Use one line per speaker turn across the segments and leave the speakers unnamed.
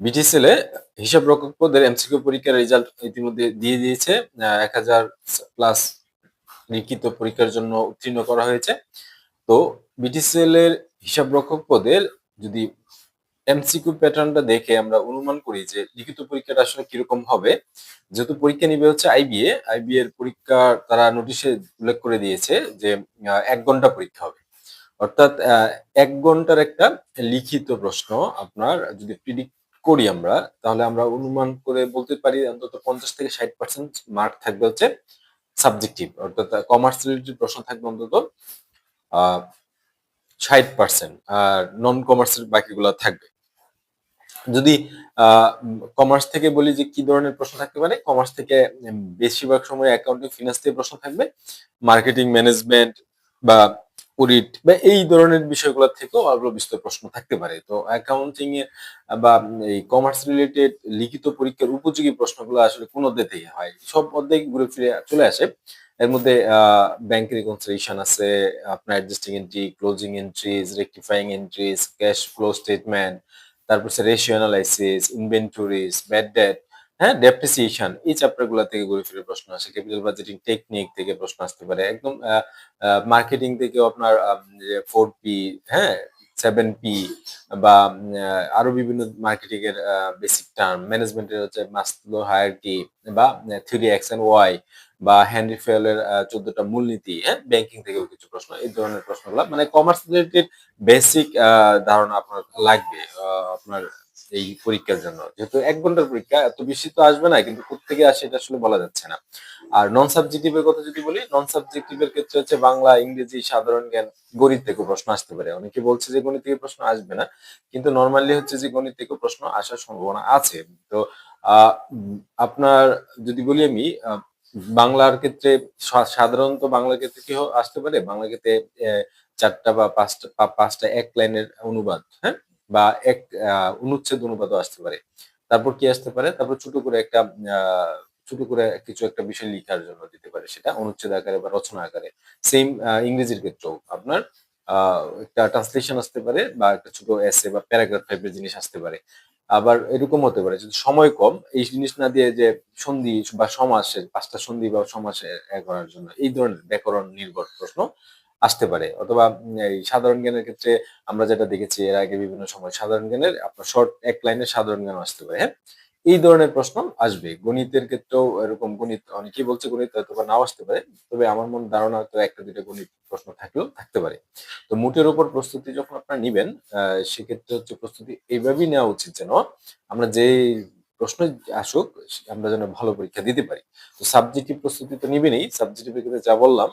BTCL এ হিসাব রক্ষক পদের এমসিকিউ পরীক্ষার রেজাল্ট ইতিমধ্যে দিয়ে দিয়েছে। ১,০০০ প্লাস লিখিত পরীক্ষার জন্য উত্তীর্ণ করা হয়েছে। তো বিটিসিএল এর হিসাব রক্ষক পদের যদি এমসিকিউ প্যাটার্নটা দেখে আমরা অনুমান করি যে লিখিত পরীক্ষাটা আসলে কিরকম হবে। যেহেতু পরীক্ষা নিবে হচ্ছে আইবিএ, আইবিএ এর পরীক্ষা তারা নোটিশে উল্লেখ করে দিয়েছে যে ১ ঘন্টা পরীক্ষা হবে। অর্থাৎ ১ ঘন্টার একটা লিখিত প্রশ্ন আপনার যদি প্রিডিক্ট করি আমরা, তাহলে আমরা অনুমান করে বলতে পারি অন্তত ৫০ থেকে ৬০% মার্ক থাকবে হচ্ছে সাবজেক্টিভ। অর্থাৎ কমার্স রিলেটেড প্রশ্ন থাকবে অন্তত আ ৬০% আর নন কমার্সের বাকিগুলা থাকবে। যদি আ কমার্স থেকে বলি যে কি ধরনের প্রশ্ন থাকতে পারে? কমার্স থেকে বেশিরভাগ সময় অ্যাকাউন্টিং, ফিন্যান্স থেকে প্রশ্ন থাকবে। মার্কেটিং ম্যানেজমেন্ট বা অডিট বা এই ধরনের বিষয়গুলা থেকেও আরো বিস্তর প্রশ্ন থাকতে পারে। তো অ্যাকাউন্টিং এ বা এই কমার্স রিলেটেড লিখিত পরীক্ষার উপযোগী প্রশ্নগুলো আসলে কোন অধ্যায় থেকে হয়? সব অধ্যায় ঘুরে ফিরে চলে আসে। এর মধ্যে ব্যাংক রিকনসিলিয়েশন আছে, আপনার adjusting entry, closing entries, rectifying entries, cash flow statement, তারপর হচ্ছে ratio analysis, inventories, bad debt, হ্যাঁ? ডেপ্রিসিয়েশন এই চ্যাপ্টার গুলা থেকে ঘুরে ফিরে প্রশ্ন আসে। ক্যাপিটাল বাজেটিং টেকনিক থেকে প্রশ্ন আসতে পারে। একদম মার্কেটিং থেকেও আপনার যে 4P, হ্যাঁ? 7P বা আরো বিভিন্ন মার্কেটিং এর বেসিক টার্ম, ম্যানেজমেন্টের হচ্ছে মাসলো হায়ারার্কি বা থিওরি এক্স অ্যান্ড ওয়াই বা হেনরি ফেলের ১৪ টা মূলনীতি, হ্যাঁ? ব্যাংকিং থেকেও কিছু প্রশ্ন। এই ধরনের প্রশ্নগুলা মানে কমার্স রিলেটেড বেসিক ধারণা আপনার লাগবে আপনার এই পরীক্ষার জন্য। যেহেতু ১ ঘন্টার পরীক্ষা এত বেশি তো আসবে না, কিন্তু কোত্থেকে আসে এটা আসলে বলা যাচ্ছে না। আর নন সাবজেক্টিভ এর কথা যদি বলি, নন সাবজেক্টিভ এর ক্ষেত্রে হচ্ছে বাংলা, ইংরেজি, সাধারণ জ্ঞান, গণিত থেকেও প্রশ্ন আসতে পারে। অনেকে বলছে যে গণিত থেকে প্রশ্ন আসবে না। কিন্তু নরমালি হচ্ছে যে গণিত থেকেও প্রশ্ন আসার সম্ভাবনা আছে। তো আ আপনার যদি বলি আমি বাংলার ক্ষেত্রে সাধারণত বাংলার ক্ষেত্রে কি আসতে পারে? বাংলার ক্ষেত্রে ৪ টা বা ৫ টা ১ লাইনের অনুবাদ, হ্যাঁ? বা এক আ অনুচ্ছেদ অনুবাদও আসতে পারে। তারপর কি আসতে পারে? তারপর আ ছোট করে কিছু একটা বিষয় লিখার জন্য দিতে পারে সেটা অনুচ্ছেদ আকারে বা রচনা আকারে। সেইম ইংরেজির ক্ষেত্রেও আপনার আ একটা ট্রান্সলেশন আসতে পারে বা একটা ছোট এসে বা প্যারাগ্রাফ টাইপের জিনিস আসতে পারে। আবার এরকম হতে পারে যদি সময় কম, এই জিনিস না দিয়ে যে সন্ধি বা সমাসের ৫ টা সন্ধি বা সমাস করার জন্য এই ধরনের ব্যাকরণ নির্ভর প্রশ্ন আসতে পারে। অথবা এই সাধারণ জ্ঞানের ক্ষেত্রে আমরা যেটা দেখেছি এর আগে বিভিন্ন সময় সাধারণ জ্ঞানের আপনার শর্ট ১ লাইনের সাধারণ জ্ঞানও আসতে পারে, হ্যাঁ? এই ধরনের প্রশ্ন আসবে। গণিতের ক্ষেত্রেও এরকম গণিত অনেকেই বলছে গণিত হয়তোবা নাও আসতে পারে। তবে আমার ধারণা হয়তো ১ টা ২ টা গণিত প্রশ্ন থাকলেও থাকতে পারে। তো মোটের উপর প্রস্তুতি যখন আপনারা নিবেন, আ সেক্ষেত্রে হচ্ছে প্রস্তুতি এভাবেই নেওয়া উচিত যেন আমরা যেই প্রশ্নই আসুক আমরা যেন ভালো পরীক্ষা দিতে পারি। তো সাবজেক্টিভ প্রস্তুতি তো নিবেনই। সাবজেক্টিভ এর ক্ষেত্রে যা বললাম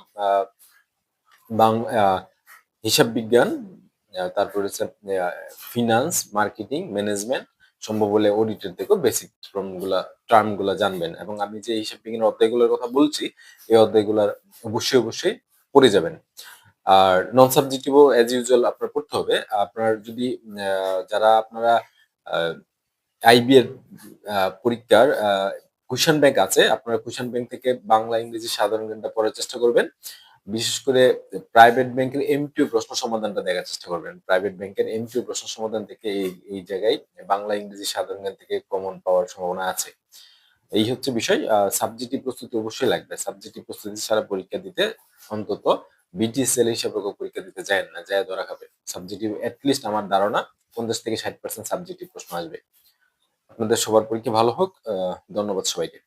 বাং আ হিসাব বিজ্ঞান, তারপরে হচ্ছে আ ফিন্যান্স, মার্কেটিং, ম্যানেজমেন্ট, সম্ভব হলে অডিটের থেকেও বেসিক টার্ম গুলা জানবেন এবং আমি যে হিসাব বিজ্ঞানের অধ্যায়গুলোর কথা বলছি, এই অধ্যায়গুলার অবশ্যই পড়ে যাবেন। আর নন সাবজেক্টিভ ও এস ইউজুয়াল আপনার পড়তে হবে। আপনার যদি আ যারা আপনারা আ আইবি এর পরীক্ষার কুয়েশন ব্যাংক আছে, আপনারা কুয়েশন ব্যাংক থেকে বাংলা, ইংরেজি সাধারণ জ্ঞানটা পড়ার চেষ্টা করবেন। বিশেষ করে প্রাইভেট ব্যাংকের এমটিও প্রশ্ন সমাধানটা দেখার চেষ্টা করবেন। প্রাইভেট ব্যাংকের এমটিও প্রশ্ন সমাধান থেকে এই জায়গায় বাংলা, ইংরেজি সাধারণ জ্ঞান থেকে কমন পাওয়ার সম্ভাবনা আছে। এই হচ্ছে বিষয়। সাবজেক্টিভ প্রস্তুতি অবশ্যই লাগবে। সাবজেক্টিভ প্রস্তুতি ছাড়া পরীক্ষা দিতে অন্তত বিটিএসএল হিসাব রক্ষক পরীক্ষা দিতে যায়েন না। যায়া ধরা খাবেন। সাবজেক্টিভ এট লিস্ট আমার ধারণা ৫০ থেকে ৬০% সাবজেক্টিভ প্রশ্ন আসবে। আপনাদের সবার পরীক্ষা ভালো হোক। ধন্যবাদ সবাইকে।